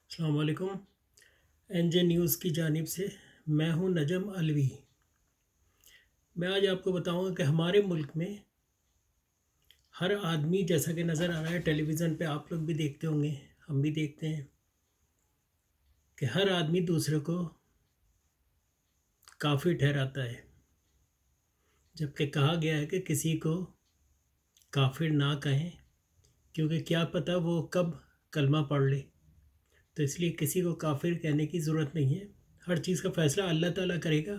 السلام علیکم۔ این جے نیوز کی جانب سے میں ہوں نجم الوی۔ میں آج آپ کو بتاؤں گا کہ ہمارے ملک میں ہر آدمی، جیسا کہ نظر آ رہا ہے ٹیلی ویژن پہ، آپ لوگ بھی دیکھتے ہوں گے، ہم بھی دیکھتے ہیں کہ ہر آدمی دوسرے کو کافر ٹھہراتا ہے، جبکہ کہا گیا ہے کہ کسی کو کافر نہ کہیں، کیونکہ کیا پتہ وہ کب کلمہ پڑھ لے۔ تو اس لیے کسی کو کافر کہنے کی ضرورت نہیں ہے، ہر چیز کا فیصلہ اللہ تعالیٰ کرے گا۔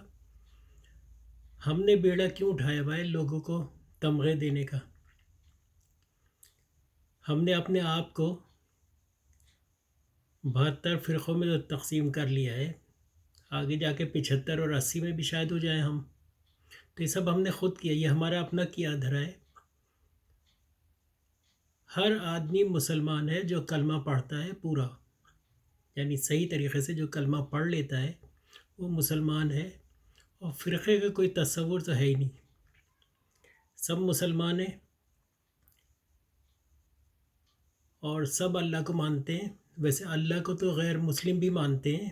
ہم نے بیڑا کیوں اٹھایا ہوا ہے لوگوں کو تمغے دینے کا؟ ہم نے اپنے آپ کو 72 فرقوں میں تو تقسیم کر لیا ہے، آگے جا کے 75 اور 80 میں بھی شاید ہو جائیں ہم۔ تو یہ سب ہم نے خود کیا، یہ ہمارا اپنا کیا دھرا ہے۔ ہر آدمی مسلمان ہے جو کلمہ پڑھتا ہے پورا، یعنی صحیح طریقے سے جو کلمہ پڑھ لیتا ہے وہ مسلمان ہے، اور فرقے کا کوئی تصور تو ہے ہی نہیں، سب مسلمان ہیں اور سب اللہ کو مانتے ہیں۔ ویسے اللہ کو تو غیر مسلم بھی مانتے ہیں،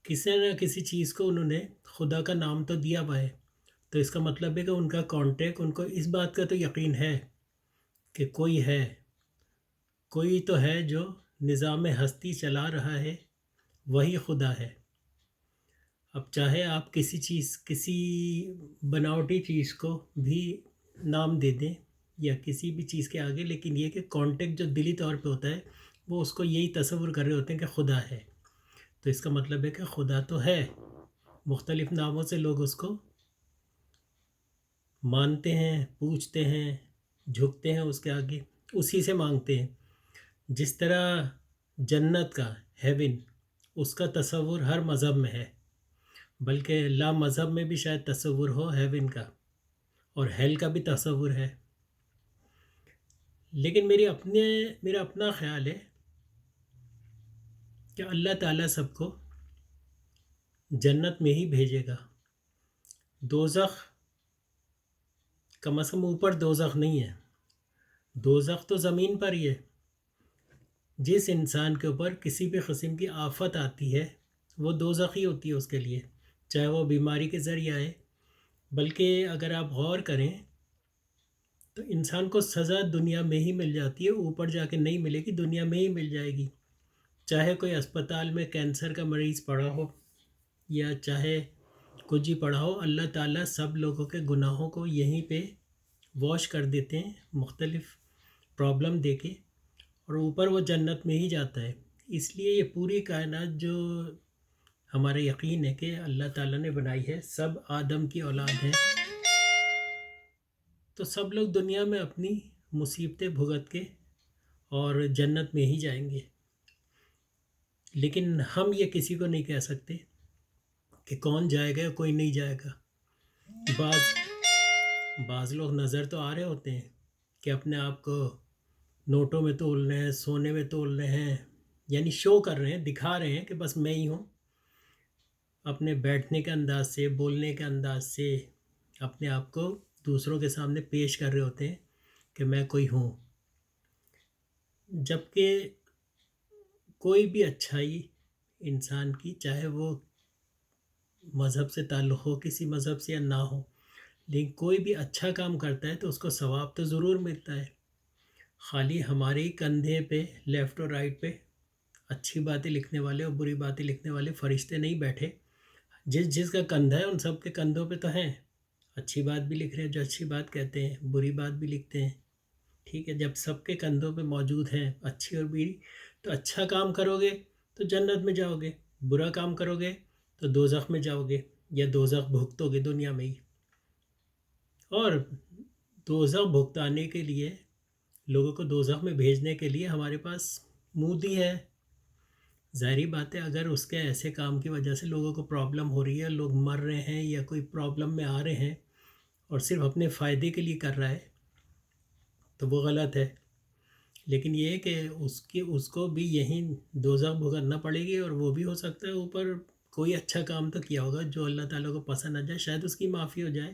کسی نہ کسی چیز کو انہوں نے خدا کا نام تو دیا ہوا ہے، تو اس کا مطلب ہے کہ ان کا کانٹیکٹ، ان کو اس بات کا تو یقین ہے کہ کوئی تو ہے جو نظام ہستی چلا رہا ہے، وہی خدا ہے۔ اب چاہے آپ کسی بناوٹی چیز کو بھی نام دے دیں یا کسی بھی چیز کے آگے، لیکن یہ کہ کانٹیکٹ جو دلی طور پہ ہوتا ہے وہ اس کو یہی تصور کر رہے ہوتے ہیں کہ خدا ہے، تو اس کا مطلب ہے کہ خدا تو ہے۔ مختلف ناموں سے لوگ اس کو مانتے ہیں، پوچھتے ہیں، جھکتے ہیں اس کے آگے، اسی سے مانگتے ہیں۔ جس طرح جنت کا، ہیون، اس کا تصور ہر مذہب میں ہے، بلکہ لا مذہب میں بھی شاید تصور ہو ہیون کا، اور ہیل کا بھی تصور ہے۔ لیکن میرا اپنا خیال ہے کہ اللہ تعالیٰ سب کو جنت میں ہی بھیجے گا۔ دوزخ کم از کم اوپر دوزخ نہیں ہے، دوزخ تو زمین پر ہی ہے۔ جس انسان کے اوپر کسی بھی قسم کی آفت آتی ہے وہ دوزخ ہی ہوتی ہے اس کے لیے، چاہے وہ بیماری کے ذریعے آئے۔ بلکہ اگر آپ غور کریں تو انسان کو سزا دنیا میں ہی مل جاتی ہے، اوپر جا کے نہیں ملے گی، دنیا میں ہی مل جائے گی۔ چاہے کوئی اسپتال میں کینسر کا مریض پڑا ہو یا چاہے کچھ ہی پڑا ہو، اللہ تعالیٰ سب لوگوں کے گناہوں کو یہیں پہ واش کر دیتے ہیں مختلف پرابلم دے کے، اور اوپر وہ جنت میں ہی جاتا ہے۔ اس لیے یہ پوری کائنات جو ہمارا یقین ہے کہ اللہ تعالیٰ نے بنائی ہے، سب آدم کی اولاد ہیں، تو سب لوگ دنیا میں اپنی مصیبتیں بھگت کے اور جنت میں ہی جائیں گے۔ لیکن ہم یہ کسی کو نہیں کہہ سکتے کہ کون جائے گا یا کوئی نہیں جائے گا۔ بعض لوگ نظر تو آ رہے ہوتے ہیں کہ اپنے آپ کو نوٹوں میں تول رہے ہیں، سونے میں تول رہے ہیں، یعنی شو کر رہے ہیں، دکھا رہے ہیں کہ بس میں ہی ہوں۔ اپنے بیٹھنے کے انداز سے، بولنے کے انداز سے اپنے آپ کو دوسروں کے سامنے پیش کر رہے ہوتے ہیں کہ میں کوئی ہوں، جبکہ کوئی بھی اچھائی انسان کی، چاہے وہ مذہب سے تعلق ہو، کسی مذہب سے یا نہ ہو، لیکن کوئی بھی اچھا کام کرتا ہے تو اس کو ثواب تو ضرور ملتا ہے۔ خالی ہمارے ہی کندھے پہ، لیفٹ اور رائٹ پہ، اچھی باتیں لکھنے والے اور بری باتیں لکھنے والے فرشتے نہیں بیٹھے۔ جس کا کندھا ہے ان سب کے کندھوں پہ تو ہیں، اچھی بات بھی لکھ رہے ہیں جو اچھی بات کہتے ہیں، بری بات بھی لکھتے ہیں۔ ٹھیک ہے، جب سب کے کندھوں پہ موجود ہیں اچھی اور بری، تو اچھا کام کرو گے تو جنت میں جاؤ گے، برا کام کرو گے تو دوزخ میں جاؤ گے، یا دوزخ بھگتو گے دنیا میں ہی۔ اور دوزخ بھگتانے کے لیے، لوگوں کو دوزخ میں بھیجنے کے لیے ہمارے پاس مودی ہے۔ ظاہری بات ہے، اگر اس کے ایسے کام کی وجہ سے لوگوں کو پرابلم ہو رہی ہے، لوگ مر رہے ہیں یا کوئی پرابلم میں آ رہے ہیں، اور صرف اپنے فائدے کے لیے کر رہا ہے، تو وہ غلط ہے۔ لیکن یہ ہے کہ اس کو بھی یہیں دوزخ بھگتنا پڑے گی، اور وہ بھی ہو سکتا ہے اوپر کوئی اچھا کام تو کیا ہوگا جو اللہ تعالیٰ کو پسند آ جائے، شاید اس کی معافی ہو جائے،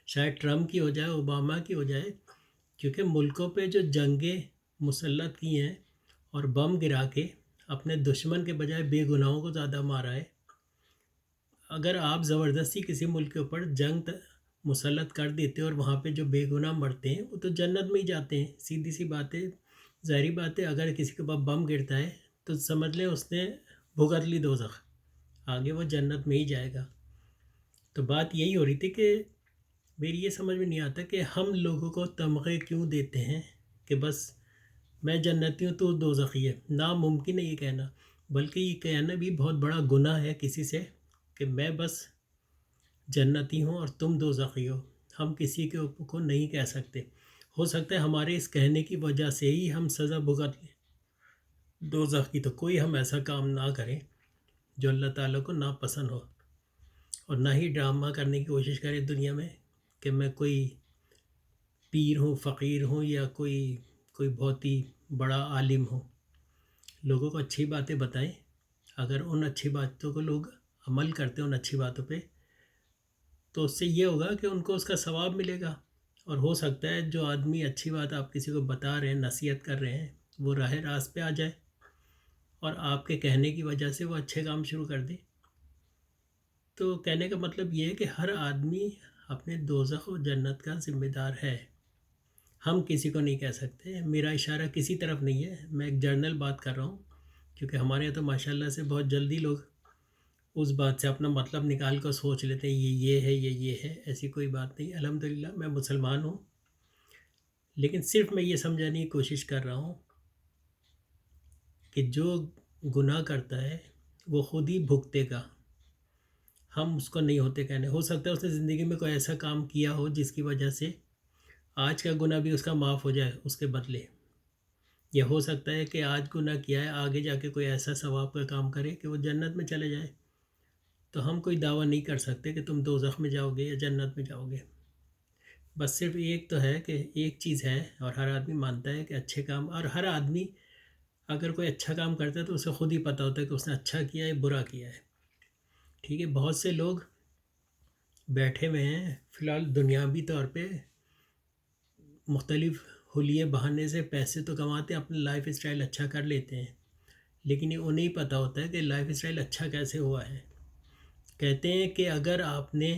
شاید ٹرمپ کی ہو جائے، اوباما کی ہو جائے، کیونکہ ملکوں پہ جو جنگیں مسلط کی ہیں اور بم گرا کے اپنے دشمن کے بجائے بے گناہوں کو زیادہ مارا ہے۔ اگر آپ زبردستی کسی ملک کے اوپر جنگ مسلط کر دیتے اور وہاں پہ جو بے گناہ مرتے ہیں وہ تو جنت میں ہی جاتے ہیں، سیدھی سی بات ہے۔ ظاہری بات ہے، اگر کسی کے پاس بم گرتا ہے تو سمجھ لیں اس نے بھگت لی دوزخ، آگے وہ جنت میں ہی جائے گا۔ تو بات یہی ہو رہی تھی کہ میری یہ سمجھ میں نہیں آتا کہ ہم لوگوں کو تمغے کیوں دیتے ہیں کہ بس میں جنتی ہوں تو دوزخی ہے۔ ناممکن ہے یہ کہنا، بلکہ یہ کہنا بھی بہت بڑا گناہ ہے کسی سے کہ میں بس جنتی ہوں اور تم دوزخی ہو۔ ہم کسی کے اوپر کو نہیں کہہ سکتے۔ ہو سکتا ہے ہمارے اس کہنے کی وجہ سے ہی ہم سزا بھگت لیں دوزخ کی، تو کوئی ہم ایسا کام نہ کریں جو اللہ تعالیٰ کو ناپسند ہو، اور نہ ہی ڈرامہ کرنے کی کوشش کریں دنیا میں کہ میں کوئی پیر ہوں، فقیر ہوں، یا کوئی بہت ہی بڑا عالم ہوں۔ لوگوں کو اچھی باتیں بتائیں، اگر ان اچھی باتوں کو لوگ عمل کرتے ہیں ان اچھی باتوں پہ، تو اس سے یہ ہوگا کہ ان کو اس کا ثواب ملے گا۔ اور ہو سکتا ہے جو آدمی اچھی بات آپ کسی کو بتا رہے ہیں، نصیحت کر رہے ہیں، وہ راہ راست پہ آ جائے اور آپ کے کہنے کی وجہ سے وہ اچھے کام شروع کر دے۔ تو کہنے کا مطلب یہ ہے کہ ہر آدمی اپنے دوزخ و جنت کا ذمہ دار ہے، ہم کسی کو نہیں کہہ سکتے۔ میرا اشارہ کسی طرف نہیں ہے، میں ایک جرنل بات کر رہا ہوں، کیونکہ ہمارے یہاں تو ماشاءاللہ سے بہت جلدی لوگ اس بات سے اپنا مطلب نکال کر سوچ لیتے ہیں یہ ہے، یہ ہے۔ ایسی کوئی بات نہیں، الحمدللہ میں مسلمان ہوں، لیکن صرف میں یہ سمجھانے کی کوشش کر رہا ہوں کہ جو گناہ کرتا ہے وہ خود ہی بھگتے گا، ہم اس کو نہیں ہوتے کہنے۔ ہو سکتا ہے اس نے زندگی میں کوئی ایسا کام کیا ہو جس کی وجہ سے آج کا گناہ بھی اس کا معاف ہو جائے اس کے بدلے، یا ہو سکتا ہے کہ آج گناہ کیا ہے، آگے جا کے کوئی ایسا ثواب کا کام کرے کہ وہ جنت میں چلے جائے۔ تو ہم کوئی دعویٰ نہیں کر سکتے کہ تم دوزخ میں جاؤ گے یا جنت میں جاؤ گے۔ بس صرف ایک تو ہے کہ ایک چیز ہے، اور ہر آدمی مانتا ہے کہ اچھے کام، اور ہر آدمی اگر کوئی اچھا کام کرتا ہے تو اسے خود ہی پتہ ہوتا ہے کہ اس نے اچھا کیا ہے برا کیا ہے۔ ٹھیک ہے، بہت سے لوگ بیٹھے ہوئے ہیں فی الحال دنیاوی طور پہ، مختلف حلیے بہانے سے پیسے تو کماتے ہیں، اپنا لائف اسٹائل اچھا کر لیتے ہیں، لیکن یہ انہیں پتہ ہوتا ہے کہ لائف اسٹائل اچھا کیسے ہوا ہے۔ کہتے ہیں کہ اگر آپ نے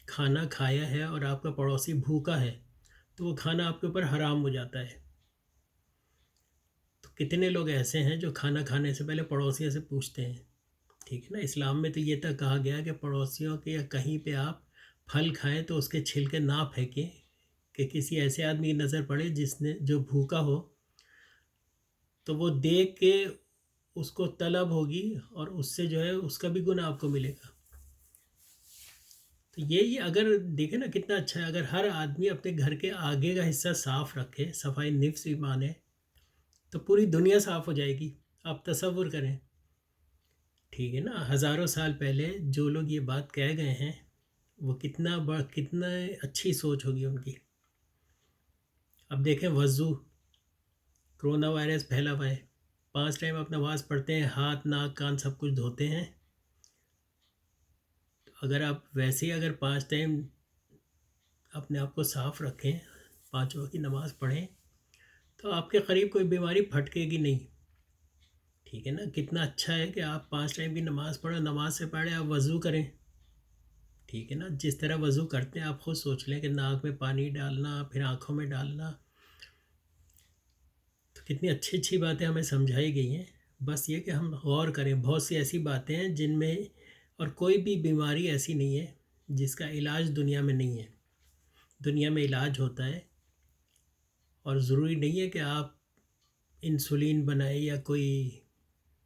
کھانا کھایا ہے اور آپ کا پڑوسی بھوکا ہے تو وہ کھانا آپ کے اوپر حرام ہو جاتا ہے۔ تو کتنے لوگ ایسے ہیں جو کھانا کھانے سے پہلے پڑوسیوں سے پوچھتے ہیں؟ ٹھیک ہے نا، اسلام میں تو یہ تک کہا گیا کہ پڑوسیوں کے یا کہیں پہ آپ پھل کھائیں تو اس کے چھلکے نہ پھینکیں، کہ کسی ایسے آدمی کی نظر پڑے جو بھوکا ہو تو وہ دیکھ کے اس کو طلب ہوگی اور اس سے جو ہے اس کا بھی گناہ آپ کو ملے گا۔ تو یہی اگر دیکھیں نا کتنا اچھا ہے، اگر ہر آدمی اپنے گھر کے آگے کا حصہ صاف رکھے، صفائی نفس بھی مانے، تو پوری دنیا صاف ہو جائے گی۔ آپ تصور کریں، ٹھیک ہے نا، ہزاروں سال پہلے جو لوگ یہ بات کہہ گئے ہیں وہ کتنا اچھی سوچ ہوگی ان کی۔ اب دیکھیں وضو، کرونا وائرس پھیلا ہوا ہے، 5 ٹائم آپ نماز پڑھتے ہیں، ہاتھ ناک کان سب کچھ دھوتے ہیں، تو اگر آپ ویسے ہی اگر 5 ٹائم اپنے آپ کو صاف رکھیں، 5 وقت کی نماز پڑھیں، تو آپ کے قریب کوئی بیماری پھٹکے گی نہیں۔ ٹھیک ہے نا، کتنا اچھا ہے کہ آپ 5 ٹائم کی نماز پڑھیں، نماز سے پہلے آپ وضو کریں۔ ٹھیک ہے نا، جس طرح وضو کرتے ہیں آپ خود سوچ لیں کہ ناک میں پانی ڈالنا، پھر آنکھوں میں ڈالنا، تو کتنی اچھی اچھی باتیں ہمیں سمجھائی گئی ہیں۔ بس یہ کہ ہم غور کریں، بہت سی ایسی باتیں ہیں جن میں، اور کوئی بھی بیماری ایسی نہیں ہے جس کا علاج دنیا میں نہیں ہے۔ دنیا میں علاج ہوتا ہے، اور ضروری نہیں ہے کہ آپ انسولین بنائیں یا کوئی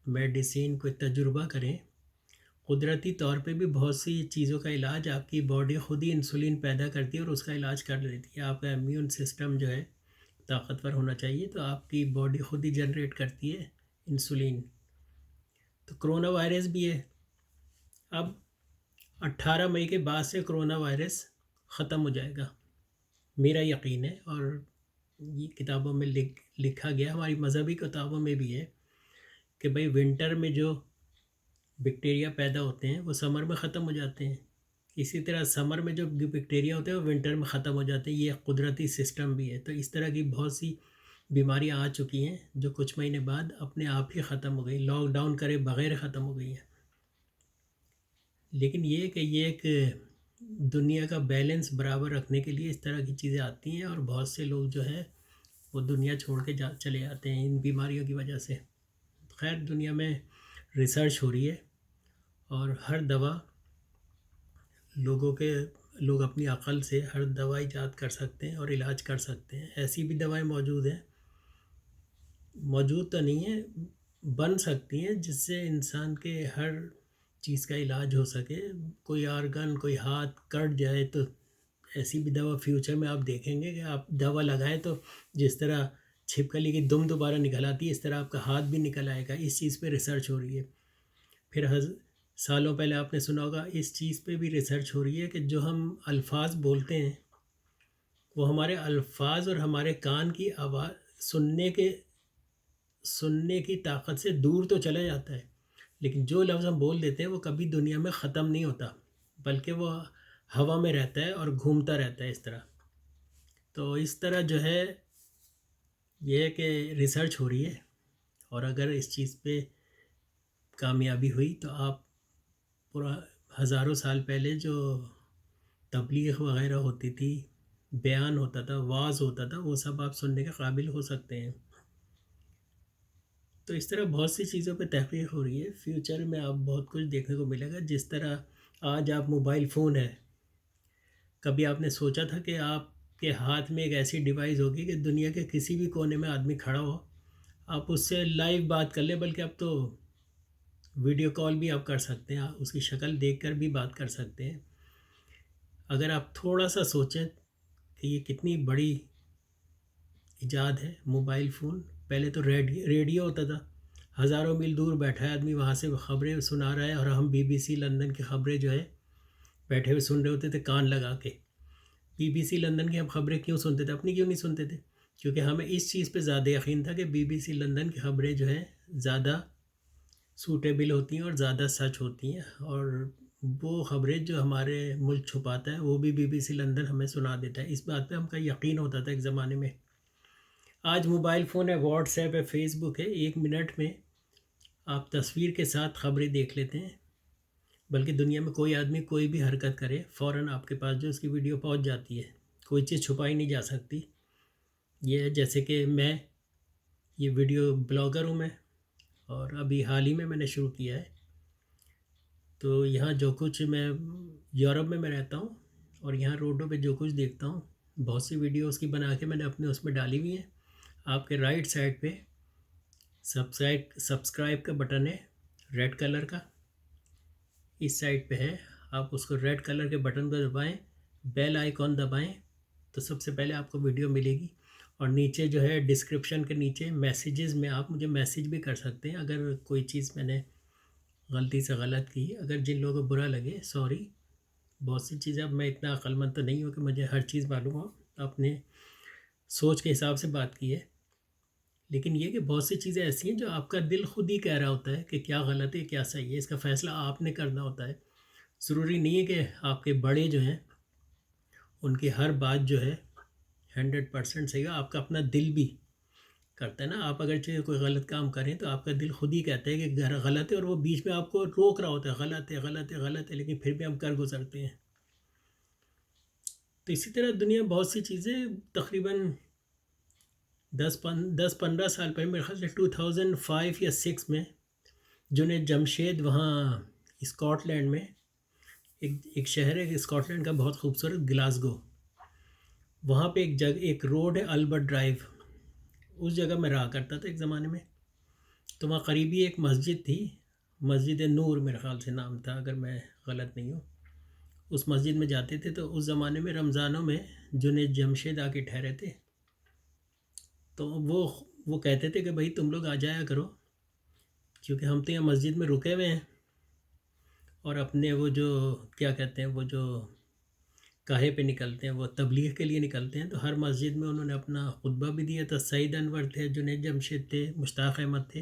میڈیسین کوئی تجربہ کریں۔ قدرتی طور پہ بھی بہت سی چیزوں کا علاج، آپ کی باڈی خود ہی انسولین پیدا کرتی ہے اور اس کا علاج کر لیتی ہے۔ آپ کا امیون سسٹم جو ہے طاقتور ہونا چاہیے، تو آپ کی باڈی خود ہی جنریٹ کرتی ہے انسولین۔ تو کرونا وائرس بھی ہے، اب 18 مئی کے بعد سے کرونا وائرس ختم ہو جائے گا، میرا یقین ہے، اور یہ کتابوں میں لکھا گیا، ہماری مذہبی کتابوں میں بھی ہے کہ بھئی ونٹر میں جو بیکٹیریا پیدا ہوتے ہیں وہ سمر میں ختم ہو جاتے ہیں، اسی طرح سمر میں جو بیکٹیریا ہوتے ہیں وہ ونٹر میں ختم ہو جاتے ہیں۔ یہ قدرتی سسٹم بھی ہے۔ تو اس طرح کی بہت سی بیماریاں آ چکی ہیں جو کچھ مہینے بعد اپنے آپ ہی ختم ہو گئی، لاک ڈاؤن کرے بغیر ختم ہو گئی ہیں۔ لیکن یہ کہ یہ ایک دنیا کا بیلنس برابر رکھنے کے لیے اس طرح کی چیزیں آتی ہیں، اور بہت سے لوگ جو ہے وہ دنیا چھوڑ کے چلے جاتے ہیں ان بیماریوں کی وجہ سے۔ خیر، دنیا میں ریسرچ ہو رہی ہے، اور ہر دوا لوگ اپنی عقل سے ہر دوا ایجاد کر سکتے ہیں اور علاج کر سکتے ہیں۔ ایسی بھی دوائیں موجود تو نہیں ہیں، بن سکتی ہیں جس سے انسان کے ہر چیز کا علاج ہو سکے۔ کوئی آرگن، کوئی ہاتھ کٹ جائے تو ایسی بھی دوا فیوچر میں آپ دیکھیں گے کہ آپ دوا لگائیں تو جس طرح چھپکلی کی دم دوبارہ نکل آتی ہے، اس طرح آپ کا ہاتھ بھی نکل آئے گا۔ اس چیز پہ ریسرچ ہو رہی ہے۔ پھر سالوں پہلے آپ نے سنا ہوگا اس چیز پہ بھی ریسرچ ہو رہی ہے کہ جو ہم الفاظ بولتے ہیں وہ ہمارے الفاظ اور ہمارے کان کی آواز سننے کی طاقت سے دور تو چلا جاتا ہے، لیکن جو لفظ ہم بول دیتے ہیں وہ کبھی دنیا میں ختم نہیں ہوتا، بلکہ وہ ہوا میں رہتا ہے اور گھومتا رہتا ہے اس طرح۔ تو اس طرح جو ہے یہ ہے کہ ریسرچ ہو رہی ہے، اور اگر اس چیز پہ کامیابی ہوئی تو آپ پورا ہزاروں سال پہلے جو تبلیغ وغیرہ ہوتی تھی، بیان ہوتا تھا، واعظ ہوتا تھا، وہ سب آپ سننے کے قابل ہو سکتے ہیں۔ تو اس طرح بہت سی چیزوں پہ تحقیق ہو رہی ہے۔ فیوچر میں آپ بہت کچھ دیکھنے کو ملے گا، جس طرح آج آپ موبائل فون ہے، کبھی آپ نے سوچا تھا کہ آپ کے ہاتھ میں ایک ایسی ڈیوائس ہوگی کہ دنیا کے کسی بھی کونے میں آدمی کھڑا ہو، آپ اس سے لائیو بات کر لیں، بلکہ اب تو ویڈیو کال بھی آپ کر سکتے ہیں، اس کی شکل دیکھ کر بھی بات کر سکتے ہیں۔ اگر آپ تھوڑا سا سوچیں کہ یہ کتنی بڑی ایجاد ہے موبائل فون۔ پہلے تو ریڈیو ہوتا تھا، ہزاروں میل دور بیٹھا ہے آدمی، وہاں سے خبریں سنا رہا ہے، اور ہم BBC لندن کی خبریں جو ہے بیٹھے ہوئے سن رہے ہوتے تھے کان لگا کے۔ BBC لندن کی ہم خبریں کیوں سنتے تھے؟ اپنی کیوں نہیں سنتے تھے؟ کیونکہ ہمیں اس چیز پہ زیادہ یقین تھا کہ BBC لندن کی خبریں جو ہیں زیادہ سوٹیبل ہوتی ہیں اور زیادہ سچ ہوتی ہیں، اور وہ خبریں جو ہمارے ملک چھپاتا ہے وہ بھی BBC لندن ہمیں سنا دیتا ہے۔ اس بات پہ ہم کا یقین ہوتا تھا ایک زمانے میں۔ آج موبائل فون ہے، واٹس ایپ ہے، فیس بک ہے، 1 منٹ میں آپ تصویر کے ساتھ خبریں دیکھ لیتے ہیں، بلکہ دنیا میں کوئی آدمی کوئی بھی حرکت کرے فوراً آپ کے پاس جو اس کی ویڈیو پہنچ جاتی ہے، کوئی چیز چھپائی نہیں جا سکتی۔ یہ ہے جیسے کہ میں یہ ویڈیو بلاگر ہوں میں، اور ابھی حال ہی میں نے شروع کیا ہے، تو یہاں جو کچھ یورپ میں رہتا ہوں، اور یہاں روڈوں پہ جو کچھ دیکھتا ہوں، بہت سی ویڈیو اس کی بنا کے میں نے اپنے اس میں ڈالی ہوئی ہیں۔ آپ کے رائٹ سائڈ پہ سبسکرائب کا بٹن ہے ریڈ کلر کا، اس سائڈ پہ ہے، آپ اس کو ریڈ کلر کے بٹن کو دبائیں، بیل آئیکن دبائیں تو سب سے پہلے آپ کو ویڈیو ملے گی۔ اور نیچے جو ہے ڈسکرپشن کے نیچے میسیجز میں آپ مجھے میسیج بھی کر سکتے ہیں اگر کوئی چیز میں نے غلطی سے غلط کی۔ اگر جن لوگوں کو برا لگے، سوری۔ بہت سی چیزیں، اب میں اتنا عقل مند تو نہیں ہوں کہ مجھے ہر چیز معلوم ہو، اپنے سوچ کے حساب سے بات کی ہے، لیکن یہ کہ بہت سی چیزیں ایسی ہیں جو آپ کا دل خود ہی کہہ رہا ہوتا ہے کہ کیا غلط ہے کیا صحیح ہے، اس کا فیصلہ آپ نے کرنا ہوتا ہے۔ ضروری نہیں ہے کہ آپ کے بڑے جو ہیں ان کی ہر بات جو ہے 100% صحیح ہے، آپ کا اپنا دل بھی کرتا ہے نا۔ آپ اگر کوئی غلط کام کریں تو آپ کا دل خود ہی کہتا ہے کہ غلط ہے، اور وہ بیچ میں آپ کو روک رہا ہوتا ہے، غلط ہے غلط ہے غلط ہے، لیکن پھر بھی ہم کر گزرتے ہیں۔ تو اسی طرح دنیا میں بہت سی چیزیں تقریباً 10-15 سال پہلے، میرے خیال سے 2005 یا 6 میں جنید جمشید وہاں اسکاٹ لینڈ میں ایک شہر ہے اسکاٹ لینڈ کا بہت خوبصورت، گلاسگو، وہاں پہ ایک روڈ ہے البرٹ ڈرائیو، اس جگہ میں رہا کرتا تھا ایک زمانے میں۔ تو وہاں قریبی ایک مسجد تھی، مسجد نور میرے خیال سے نام تھا اگر میں غلط نہیں ہوں۔ اس مسجد میں جاتے تھے تو اس زمانے میں رمضانوں میں جنید جمشید آ کے ٹھہرے تھے، تو وہ کہتے تھے کہ بھائی تم لوگ آ جایا کرو، کیونکہ ہم تو یہاں مسجد میں رکے ہوئے ہیں، اور اپنے وہ جو کیا کہتے ہیں، وہ جو کاہے پہ نکلتے ہیں، وہ تبلیغ کے لیے نکلتے ہیں، تو ہر مسجد میں انہوں نے اپنا خطبہ بھی دیا تھا۔ سعید انور تھے، جنید جمشید تھے، مشتاق احمد تھے،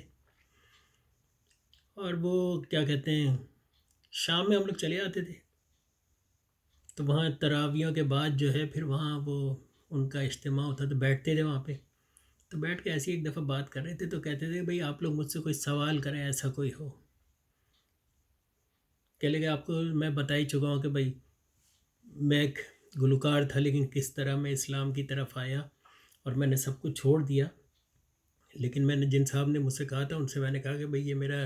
اور وہ کیا کہتے ہیں شام میں ہم لوگ چلے آتے تھے، تو وہاں تراویحوں کے بعد جو ہے پھر وہاں وہ ان کا اجتماع ہوتا تھا، بیٹھتے تھے وہاں پہ، تو بیٹھ کے ایسی ایک دفعہ بات کر رہے تھے تو کہتے تھے بھائی آپ لوگ مجھ سے کوئی سوال کریں ایسا کوئی ہو. کہہ لے کہ آپ کو میں بتا ہی چکا ہوں کہ بھائی میں ایک گلوکار تھا، لیکن کس طرح میں اسلام کی طرف آیا اور میں نے سب کچھ چھوڑ دیا. لیکن میں نے جن صاحب نے مجھ سے کہا تھا ان سے میں نے کہا کہ بھئی یہ میرا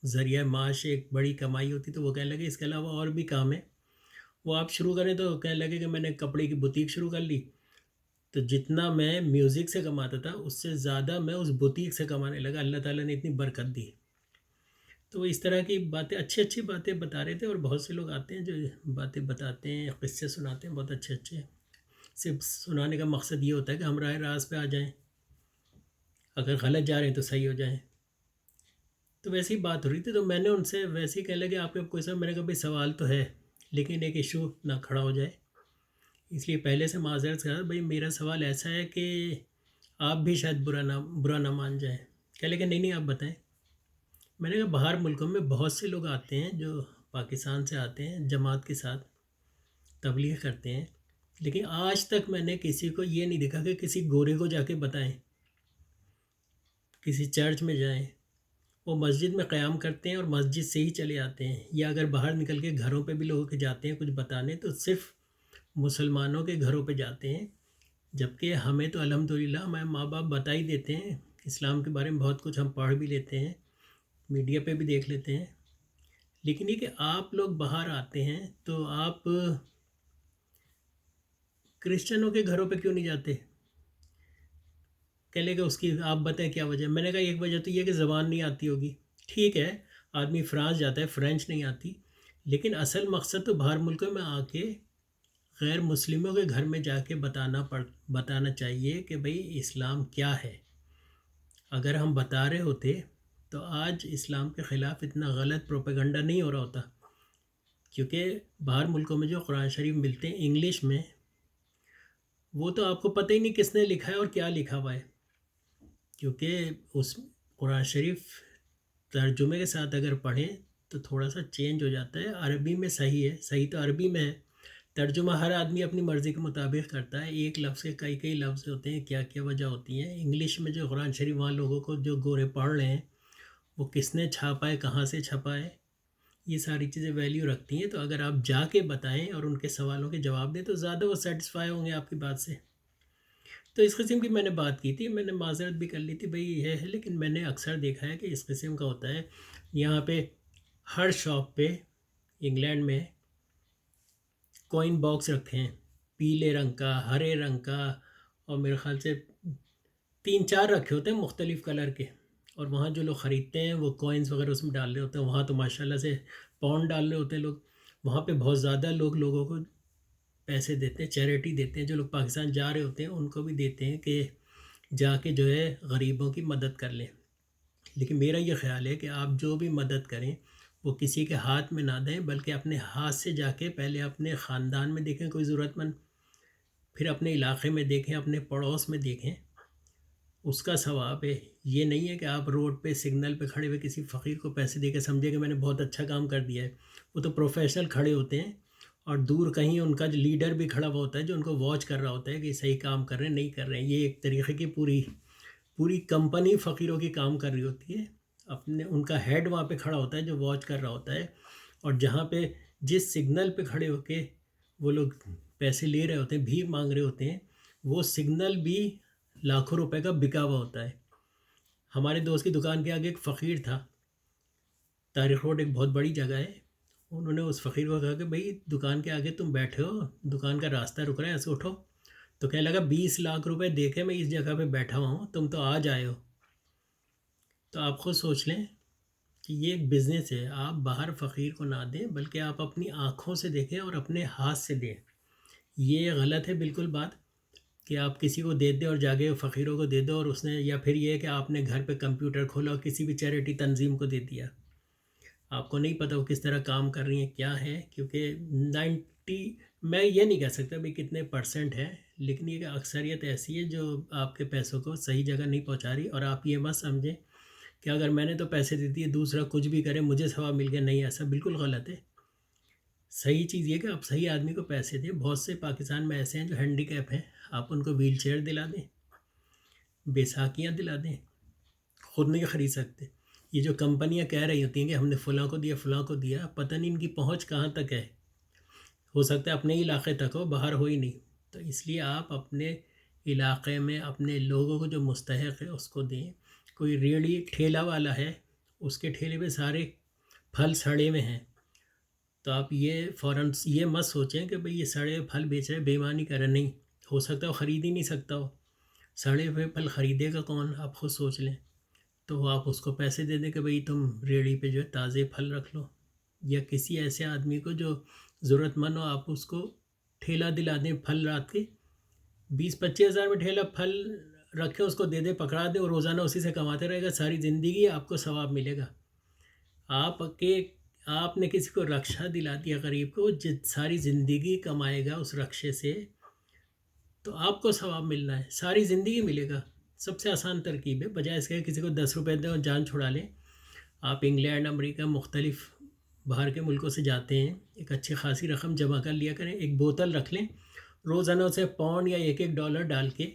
ذریعہ معاش ایک بڑی کمائی ہوتی. تو وہ کہنے لگے اس کے علاوہ اور بھی کام ہے وہ آپ شروع کریں. تو کہنے لگے کہ میں نے کپڑے کی بوتیک شروع کر لی. تو جتنا میں میوزک سے کماتا تھا اس سے زیادہ میں اس بوتیک سے کمانے لگا. اللہ تعالیٰ نے اتنی برکت دی. تو وہ اس طرح کی باتیں اچھی اچھی باتیں بتا رہے تھے. اور بہت سے لوگ آتے ہیں جو باتیں بتاتے ہیں، قصے سناتے ہیں بہت اچھے اچھے. صرف سنانے کا مقصد یہ ہوتا ہے کہ ہم راہ راست پہ آ جائیں، اگر غلط جا رہے ہیں تو صحیح ہو جائیں. تو ویسی بات ہو رہی تھی تو میں نے ان سے ویسے ہی کہنے لگے آپ کے کوئی سوال. میں نے کہا بھائی سوال تو ہے لیکن ایک ایشو نہ کھڑا ہو جائے، اس لیے پہلے سے معذرت کر بھائی میرا سوال ایسا ہے کہ آپ بھی شاید برا نہ مان جائیں. کہنے لگے نہیں آپ بتائیں. میں نے کہا باہر ملکوں میں بہت سے لوگ آتے ہیں جو پاکستان سے آتے ہیں، جماعت کے ساتھ تبلیغ کرتے ہیں، لیکن آج تک میں نے کسی کو یہ نہیں دیکھا کہ کسی گورے کو جا کے بتائیں، کسی چرچ میں جائیں. وہ مسجد میں قیام کرتے ہیں اور مسجد سے ہی چلے آتے ہیں. یا اگر باہر نکل کے گھروں پہ بھی لوگوں کے جاتے ہیں کچھ بتانے تو صرف مسلمانوں کے گھروں پہ جاتے ہیں. جبکہ ہمیں تو الحمدللہ ہمارے ماں باپ بتا ہی دیتے ہیں اسلام کے بارے میں بہت کچھ، ہم پڑھ بھی لیتے ہیں، میڈیا پہ بھی دیکھ لیتے ہیں. لیکن یہ کہ آپ لوگ باہر آتے ہیں تو آپ کرسچنوں کے گھروں پہ کیوں نہیں جاتے؟ کہہ لے کہ اس کی آپ بتائیں کیا وجہ ہے. میں نے کہا ایک وجہ تو یہ کہ زبان نہیں آتی ہوگی. ٹھیک ہے آدمی فرانس جاتا ہے، فرینچ نہیں آتی، لیکن اصل مقصد تو باہر ملکوں میں آ کے غیر مسلموں کے گھر میں جا کے بتانا چاہیے کہ بھئی اسلام کیا ہے. اگر ہم بتا رہے ہوتے تو آج اسلام کے خلاف اتنا غلط پروپیگنڈا نہیں ہو رہا ہوتا. کیونکہ باہر ملکوں میں جو قرآن شریف ملتے ہیں انگلش میں، وہ تو آپ کو پتہ ہی نہیں کس نے لکھا ہے اور کیا لکھا ہوا ہے. کیونکہ اس قرآن شریف ترجمے کے ساتھ اگر پڑھیں تو تھوڑا سا چینج ہو جاتا ہے. عربی میں صحیح ہے، صحیح تو عربی میں ہے. ترجمہ ہر آدمی اپنی مرضی کے مطابق کرتا ہے. ایک لفظ کے کئی لفظ ہوتے ہیں، کیا کیا وجہ ہوتی ہیں. انگلش میں جو قرآن شریف وہاں لوگوں کو جو گورے پڑھ رہے ہیں وہ کس نے چھاپا ہے، کہاں سے چھپا ہے، یہ ساری چیزیں ویلیو رکھتی ہیں. تو اگر آپ جا کے بتائیں اور ان کے سوالوں کے جواب دیں تو زیادہ وہ سیٹسفائی ہوں گے آپ کی بات سے. تو اس قسم کی میں نے بات کی تھی. میں نے معذرت بھی کر لی تھی بھئی یہ ہے، لیکن میں نے اکثر دیکھا ہے کہ اس قسم کا ہوتا ہے. یہاں پہ ہر شاپ پہ انگلینڈ میں کوئن باکس رکھے ہیں، پیلے رنگ کا، ہرے رنگ کا، اور میرے خیال سے 3-4 رکھے ہوتے ہیں مختلف کلر کے. اور وہاں جو لوگ خریدتے ہیں وہ کوئنز وغیرہ اس میں ڈال رہے ہوتے ہیں. وہاں تو ماشاءاللہ سے پاؤنڈ ڈال رہے ہوتے ہیں لوگ. وہاں پہ بہت زیادہ لوگوں کو پیسے دیتے ہیں، چیریٹی دیتے ہیں. جو لوگ پاکستان جا رہے ہوتے ہیں ان کو بھی دیتے ہیں کہ جا کے جو ہے غریبوں کی مدد کر لیں. لیکن میرا یہ خیال ہے کہ آپ جو بھی مدد کریں وہ کسی کے ہاتھ میں نہ دیں، بلکہ اپنے ہاتھ سے جا کے پہلے اپنے خاندان میں دیکھیں کوئی ضرورت مند، پھر اپنے علاقے میں دیکھیں، اپنے پڑوس میں دیکھیں، اس کا ثواب ہے. یہ نہیں ہے کہ آپ روڈ پہ سگنل پہ کھڑے ہوئے کسی فقیر کو پیسے دے کے سمجھے کہ میں نے بہت اچھا کام کر دیا ہے. وہ تو پروفیشنل کھڑے ہوتے ہیں اور دور کہیں ان کا جو لیڈر بھی کھڑا ہوا ہوتا ہے جو ان کو واچ کر رہا ہوتا ہے کہ صحیح کام کر رہے ہیں نہیں کر رہے ہیں. یہ ایک طریقے کی پوری کمپنی فقیروں کی کام کر رہی ہوتی ہے. ان کا ہیڈ وہاں پہ کھڑا ہوتا ہے جو واچ کر رہا ہوتا ہے. اور جہاں پہ جس سگنل پہ کھڑے ہو کے وہ لوگ پیسے لے رہے ہوتے ہیں، بھیک مانگ رہے ہوتے ہیں، وہ سگنل بھی لاکھوں روپے کا بکا ہوا ہوتا ہے. ہمارے دوست کی دکان کے آگے ایک فقیر تھا، تاریخ روڈ ایک بہت بڑی جگہ ہے. انہوں نے اس فقیر کو کہا کہ بھئی دکان کے آگے تم بیٹھے ہو، دکان کا راستہ رک رہا ہے، ایسے اٹھو. تو کہنے لگا 20 لاکھ روپے دے کے میں اس جگہ پہ بیٹھا ہوا ہوں، تم تو آج آئے ہو. تو آپ خود سوچ لیں کہ یہ ایک بزنس ہے. آپ باہر فقیر کو نہ دیں بلکہ آپ اپنی آنکھوں سے دیکھیں اور اپنے ہاتھ سے دیں. یہ غلط ہے بالکل بات کہ آپ کسی کو دے دیں اور جاگے فقیروں کو دے دو، اور اس نے، یا پھر یہ کہ آپ نے گھر پہ کمپیوٹر کھولا اور کسی بھی چیریٹی تنظیم کو دے دیا. آپ کو نہیں پتہ وہ کس طرح کام کر رہی ہیں کیا ہے. کیونکہ 90، میں یہ نہیں کہہ سکتا بھی کتنے % ہے، لیکن یہ کہ اکثریت ایسی ہے جو آپ کے پیسوں کو صحیح جگہ نہیں پہنچا رہی. اور آپ یہ مت سمجھیں کہ اگر میں نے تو پیسے دے دیے دوسرا کچھ بھی کرے مجھے ثواب مل گیا. نہیں، ایسا بالکل غلط ہے. صحیح چیز یہ کہ آپ صحیح آدمی کو پیسے دیں. بہت سے پاکستان میں ایسے ہیں جو ہینڈی کیپ ہیں، آپ ان کو ویل چیئر دلا دیں. بیساکھیاں دلا دیں، خود نہیں خرید سکتے۔ یہ جو کمپنیاں کہہ رہی ہوتی ہیں کہ ہم نے فلاں کو دیا فلاں کو دیا، پتہ نہیں ان کی پہنچ کہاں تک ہے، ہو سکتا ہے اپنے ہی علاقے تک ہو، باہر ہو ہی نہیں۔ تو اس لیے آپ اپنے علاقے میں اپنے لوگوں کو جو مستحق ہے اس کو دیں۔ کوئی ریڑھی ٹھیلا والا ہے، اس کے ٹھیلے پہ سارے پھل سڑے ہوئے ہیں، تو آپ یہ فوراً یہ مت سوچیں کہ بھئی یہ سڑے ہوئے پھل بیچ رہے، بے ایمانی کر رہے، نہیں، ہو سکتا ہے وہ خرید ہی نہیں سکتا ہو، سڑے ہوئے پھل خریدے گا کون، آپ خود سوچ لیں۔ تو آپ اس کو پیسے دے دیں کہ بھئی تم ریڑھی پہ جو ہے تازے پھل رکھ لو، یا کسی ایسے آدمی کو جو ضرورت مند ہو، آپ اس کو ٹھیلا دلا دیں پھل رات کے 20-25 ہزار میں ٹھیلا پھل رکھے، اس کو دے دیں، پکڑا دیں، اور روزانہ اسی سے کماتے رہے گا ساری زندگی، آپ کو ثواب ملے گا۔ آپ نے کسی کو رکشہ دلا دیا غریب کو، ساری زندگی کمائے گا اس رکشے سے، تو آپ کو ثواب ملنا ہے، ساری زندگی ملے گا۔ سب سے آسان ترکیب ہے، بجائے اس کے کسی کو 10 روپے دیں اور جان چھڑا لیں۔ آپ انگلینڈ، امریکہ، مختلف باہر کے ملکوں سے جاتے ہیں، ایک اچھی خاصی رقم جمع کر لیا کریں، ایک بوتل رکھ لیں، روزانہ اسے پاؤنڈ یا $1 ڈال کے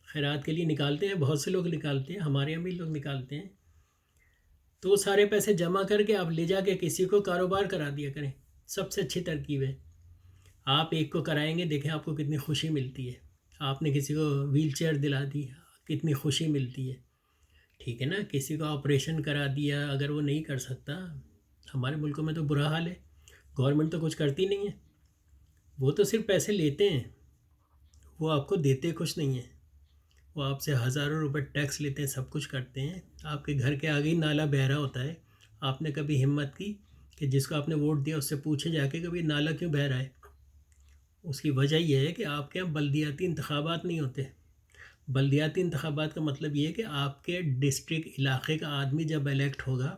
خیرات کے لیے نکالتے ہیں، بہت سے لوگ نکالتے ہیں، ہمارے یہاں بھی لوگ نکالتے ہیں۔ تو وہ سارے پیسے جمع کر کے آپ لے جا کے کسی کو کاروبار کرا دیا کریں، سب سے اچھی ترکیب ہے۔ آپ ایک کو کرائیں گے، دیکھیں آپ کو کتنی خوشی ملتی ہے۔ آپ نے کسی کو ویل چیئر دلا دی، کتنی خوشی ملتی ہے، ٹھیک ہے نا۔ کسی کو آپریشن کرا دیا، اگر وہ نہیں کر سکتا، ہمارے ملکوں میں تو برا حال ہے، گورنمنٹ تو کچھ کرتی نہیں ہے، وہ تو صرف پیسے لیتے ہیں، وہ آپ کو دیتے کچھ نہیں ہیں، وہ آپ سے ہزاروں روپے ٹیکس لیتے ہیں، سب کچھ کرتے ہیں۔ آپ کے گھر کے آگے ہی نالا بہہ رہا ہوتا ہے، آپ نے کبھی ہمت کی کہ جس کو آپ نے ووٹ دیا اس سے پوچھے جا کے کبھی نالا کیوں بہہ رہا ہے؟ اس کی وجہ یہ ہے کہ آپ کے یہاں بلدیاتی انتخابات نہیں ہوتے۔ بلدیاتی انتخابات کا مطلب یہ ہے کہ آپ کے ڈسٹرکٹ علاقے کا آدمی جب الیکٹ ہوگا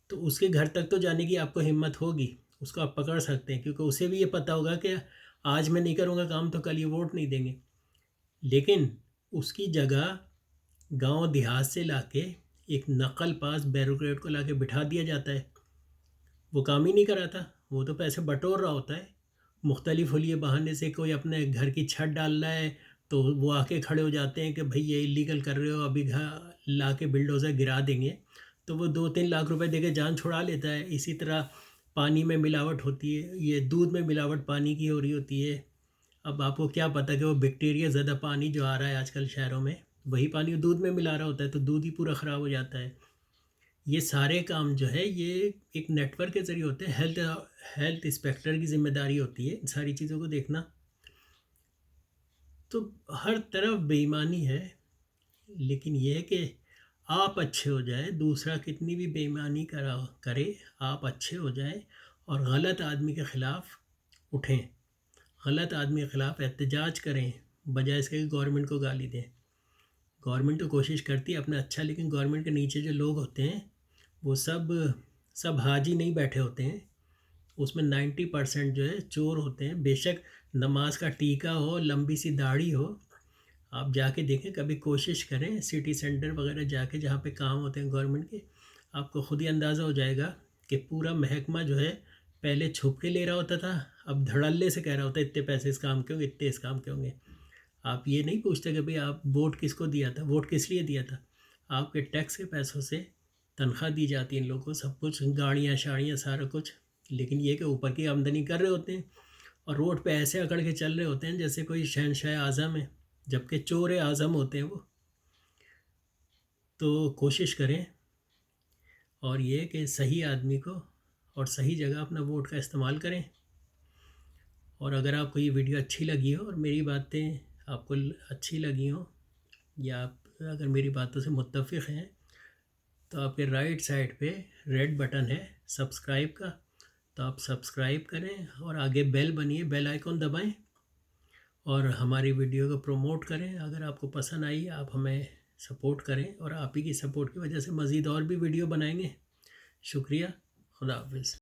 تو اس کے گھر تک تو جانے کی آپ کو ہمت ہوگی، اس کو آپ پکڑ سکتے ہیں، کیونکہ اسے بھی یہ پتہ ہوگا کہ آج میں نہیں کروں گا کام تو کل یہ ووٹ نہیں دیں گے۔ لیکن اس کی جگہ گاؤں دیہات سے لا کے ایک نقل پاس بیوروکریٹ کو لا کے بٹھا دیا جاتا ہے، وہ کام ہی نہیں کراتا، وہ تو پیسے بٹور رہا ہوتا ہے۔ مختلف حلیے بہانے سے کوئی اپنے گھر کی چھت ڈال رہا ہے تو وہ آ کے کھڑے ہو جاتے ہیں کہ بھئی یہ اللیگل کر رہے ہو، ابھی لا کے بلڈوزر گرا دیں گے، تو وہ 2-3 لاکھ روپے دے کے جان چھڑا لیتا ہے۔ اسی طرح پانی میں ملاوٹ ہوتی ہے، یہ دودھ میں ملاوٹ پانی کی ہو رہی ہوتی ہے۔ اب آپ کو کیا پتہ کہ وہ بیکٹیریا زدہ پانی جو آ رہا ہے آج کل شہروں میں، وہی پانی دودھ میں ملا رہا ہوتا ہے، تو دودھ ہی پورا خراب ہو جاتا ہے۔ یہ سارے کام جو ہے یہ ایک نیٹ ورک کے ذریعے ہوتے ہیں، ہیلتھ انسپیکٹر کی ذمہ داری ہوتی ہے ان ساری چیزوں کو دیکھنا۔ تو ہر طرف بے ایمانی ہے، لیکن یہ ہے کہ آپ اچھے ہو جائے، دوسرا کتنی بھی بے ایمانی کرے، آپ اچھے ہو جائیں اور غلط آدمی کے خلاف اٹھیں، غلط آدمی کے خلاف احتجاج کریں، بجائے اس کے کہ گورنمنٹ کو گالی دیں۔ گورنمنٹ تو کوشش کرتی ہے اپنا اچھا، لیکن گورنمنٹ کے نیچے جو لوگ ہوتے ہیں وہ سب حاجی نہیں بیٹھے ہوتے ہیں، اس میں 90% جو ہے چور ہوتے ہیں۔ بے شک نماز کا ٹیکہ ہو، لمبی سی داڑھی ہو، آپ جا کے دیکھیں، کبھی کوشش کریں سٹی سینٹر وغیرہ جا کے جہاں پہ کام ہوتے ہیں گورنمنٹ کے، آپ کو خود ہی اندازہ ہو جائے گا کہ پورا محکمہ جو ہے پہلے چھپ کے لے رہا ہوتا تھا، اب دھڑلے سے کہہ رہا ہوتا ہے اتنے پیسے اس کام کے ہوں گے، اتنے اس کام کے ہوں گے۔ آپ یہ نہیں پوچھتے کہ بھئی آپ ووٹ کس کو دیا تھا، ووٹ کس لیے دیا تھا؟ آپ کے ٹیکس کے پیسوں سے تنخواہ دی جاتی ہے ان لوگوں کو، سب کچھ گاڑیاں شاڑیاں سارا کچھ، لیکن یہ کہ اوپر کی آمدنی کر رہے ہوتے ہیں اور روڈ پہ ایسے اکڑ کے چل رہے ہوتے ہیں جیسے کوئی شہنشاہ اعظم ہے، جبکہ چور اعظم ہوتے ہیں وہ۔ تو کوشش کریں اور یہ کہ صحیح آدمی کو اور صحیح جگہ اپنا ووٹ کا استعمال کریں۔ اور اگر آپ کو یہ ویڈیو اچھی لگی ہو اور میری باتیں آپ کو اچھی لگی ہوں، یا آپ اگر میری باتوں سے متفق ہیں، تو آپ کے رائٹ سائڈ پہ ریڈ بٹن ہے سبسکرائب کا، تو آپ سبسکرائب کریں اور آگے بیل بنی ہے، بیل آئیکن دبائیں اور ہماری ویڈیو کو پروموٹ کریں۔ اگر آپ کو پسند آئی آپ ہمیں سپورٹ کریں، اور آپ ہی کی سپورٹ کی وجہ سے مزید اور بھی ویڈیو بنائیں گے۔ شکریہ، خدا حافظ۔